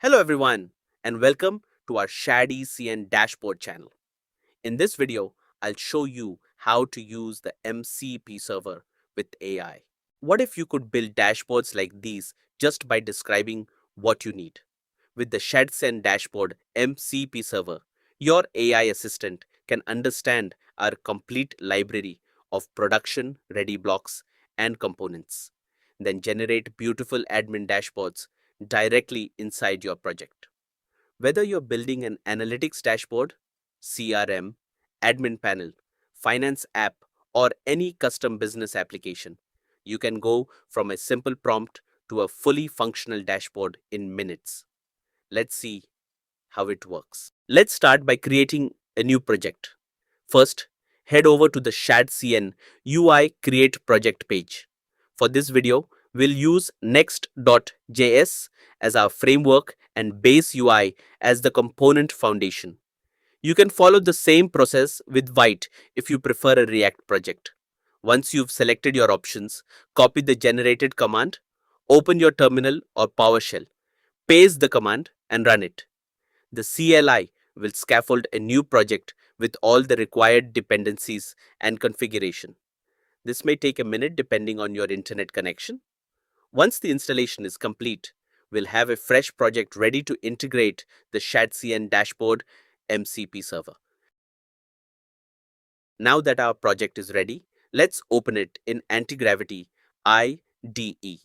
Hello everyone and welcome to our Shadcn Dashboard channel. In this video, I'll show you how to use the MCP server with AI. What if you could build dashboards like these just by describing what you need? With the Shadcn Dashboard MCP server, your AI assistant can understand our complete library of production-ready blocks and components, then generate beautiful admin dashboards directly inside your project. Whether you're building an analytics dashboard, CRM, admin panel, finance app, or any custom business application, you can go from a simple prompt to a fully functional dashboard in minutes. Let's see how it works. Let's start by creating a new project. First, head over to the Shadcn UI Create Project page. For this video, we'll use Next.js as our framework and base UI as the component foundation. You can follow the same process with White if you prefer a React project. Once you've selected your options, copy the generated command, open your terminal or PowerShell, paste the command and run it. The CLI will scaffold a new project with all the required dependencies and configuration. This may take a minute depending on your internet connection. Once the installation is complete, we'll have a fresh project ready to integrate the Shadcn Dashboard MCP server. Now that our project is ready, let's open it in Antigravity IDE.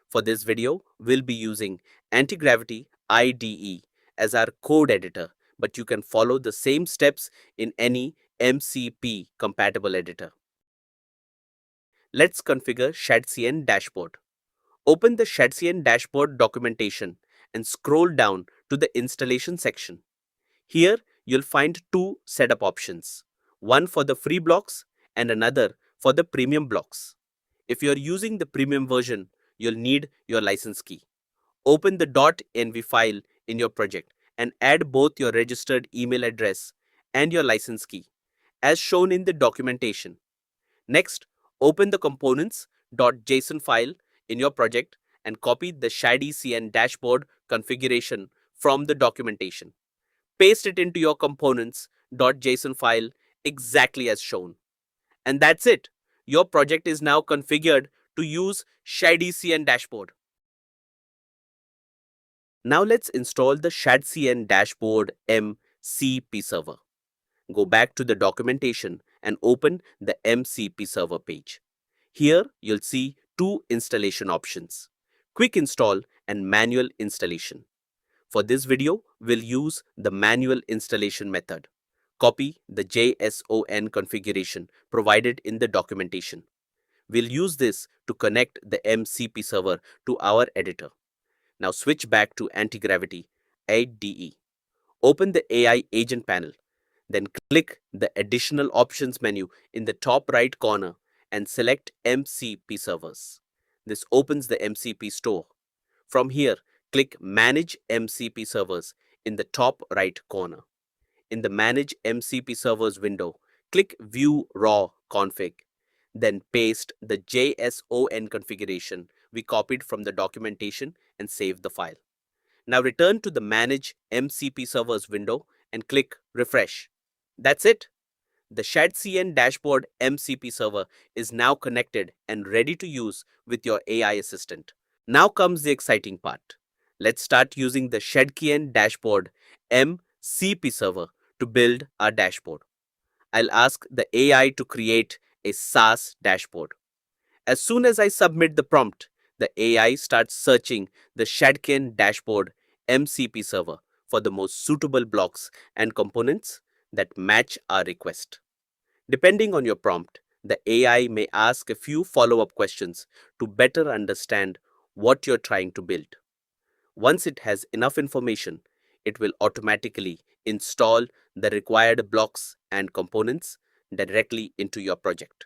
For this video, we'll be using Antigravity IDE as our code editor, but you can follow the same steps in any MCP compatible editor. Let's configure Shadcn Dashboard. Open the Shadcn Dashboard documentation and scroll down to the installation section. Here, you'll find two setup options, one for the free blocks and another for the premium blocks. If you're using the premium version, you'll need your license key. Open the .env file in your project and add both your registered email address and your license key, as shown in the documentation. Next, open the components.json file in your project and copy the Shadcn dashboard configuration from the documentation. Paste it into your components.json file exactly as shown. And that's it. Your project is now configured to use Shadcn Dashboard. Now let's install the Shadcn Dashboard MCP Server. Go back to the documentation and open the MCP Server page. Here you'll see two installation options, Quick Install and Manual Installation. For this video, we'll use the manual installation method. Copy the JSON configuration provided in the documentation. We'll use this to connect the MCP server to our editor. Now switch back to Antigravity IDE. Open the AI agent panel. Then click the additional options menu in the top right corner and select MCP servers. This opens the MCP store. From here, click Manage MCP servers in the top right corner. In the Manage MCP servers window, click View Raw Config. Then paste the JSON configuration we copied from the documentation and save the file. Now return to the Manage MCP servers window and click Refresh. That's it. The Shadcn Dashboard MCP server is now connected and ready to use with your AI assistant. Now comes the exciting part. Let's start using the Shadcn Dashboard MCP server to build our dashboard. I'll ask the AI to create a SaaS dashboard. As soon as I submit the prompt, the AI starts searching the Shadcn Dashboard MCP server for the most suitable blocks and components that match our request. Depending on your prompt, the AI may ask a few follow-up questions to better understand what you're trying to build. Once it has enough information, it will automatically install the required blocks and components directly into your project.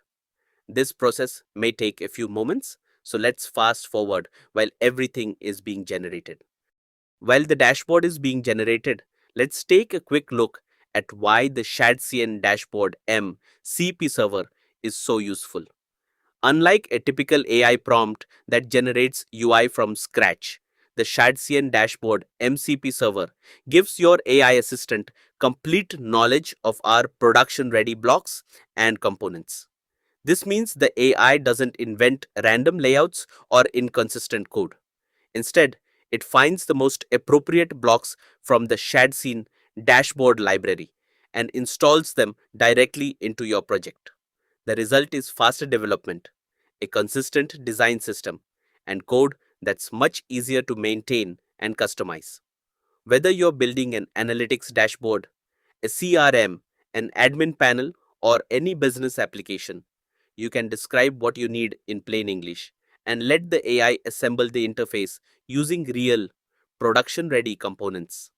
This process may take a few moments, so let's fast forward while everything is being generated. While the dashboard is being generated, let's take a quick look at why the Shadcn Dashboard MCP server is so useful. Unlike a typical AI prompt that generates UI from scratch, the Shadcn Dashboard MCP Server gives your AI assistant complete knowledge of our production-ready blocks and components. This means the AI doesn't invent random layouts or inconsistent code. Instead, it finds the most appropriate blocks from the Shadcn Dashboard library and installs them directly into your project. The result is faster development, a consistent design system, and code that's much easier to maintain and customize. Whether you're building an analytics dashboard, a CRM, an admin panel, or any business application, you can describe what you need in plain English and let the AI assemble the interface using real, production ready components.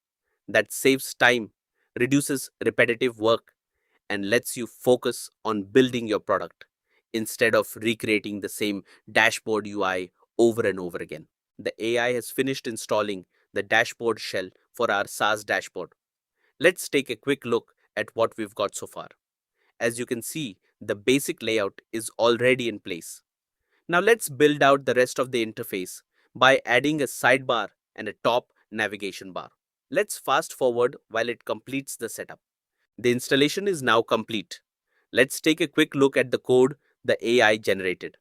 That saves time, reduces repetitive work, and lets you focus on building your product instead of recreating the same dashboard UI over and over again. The AI has finished installing the dashboard shell for our SaaS dashboard. Let's take a quick look at what we've got so far. As you can see, the basic layout is already in place. Now let's build out the rest of the interface by adding a sidebar and a top navigation bar. Let's fast forward while it completes the setup. The installation is now complete. Let's take a quick look at the code the AI generated.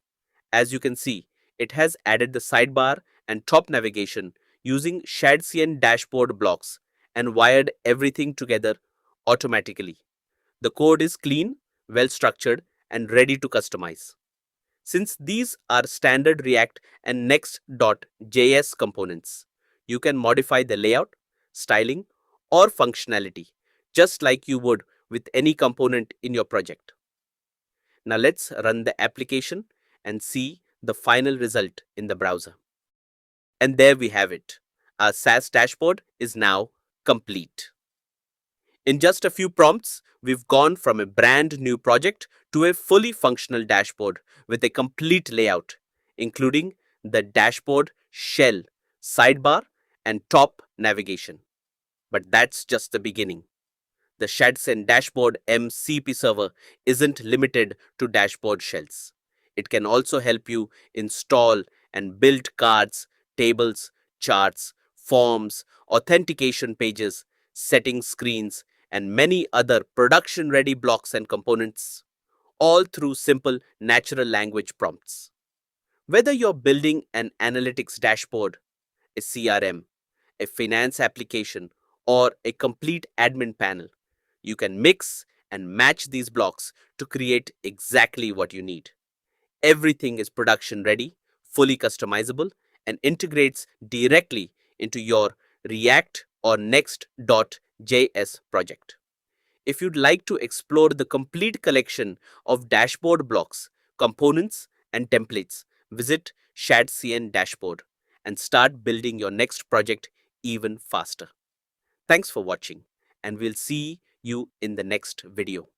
As you can see, it has added the sidebar and top navigation using Shadcn dashboard blocks and wired everything together automatically. The code is clean, well structured, and ready to customize. Since these are standard React and Next.js components, you can modify the layout, styling, or functionality just like you would with any component in your project. Now let's run the application and see the final result in the browser. And there we have it. Our SaaS dashboard is now complete. In just a few prompts, we've gone from a brand new project to a fully functional dashboard with a complete layout, including the dashboard shell, sidebar, and top navigation. But that's just the beginning. The Shadcn Dashboard MCP Server isn't limited to dashboard shells. It can also help you install and build cards, tables, charts, forms, authentication pages, settings screens, and many other production-ready blocks and components, all through simple natural language prompts. Whether you're building an analytics dashboard, a CRM, a finance application, or a complete admin panel, you can mix and match these blocks to create exactly what you need. Everything is production ready, fully customizable, and integrates directly into your React or Next.js project. If you'd like to explore the complete collection of dashboard blocks, components, and templates, visit Shadcn Dashboard and start building your next project even faster. Thanks for watching, and we'll see you in the next video.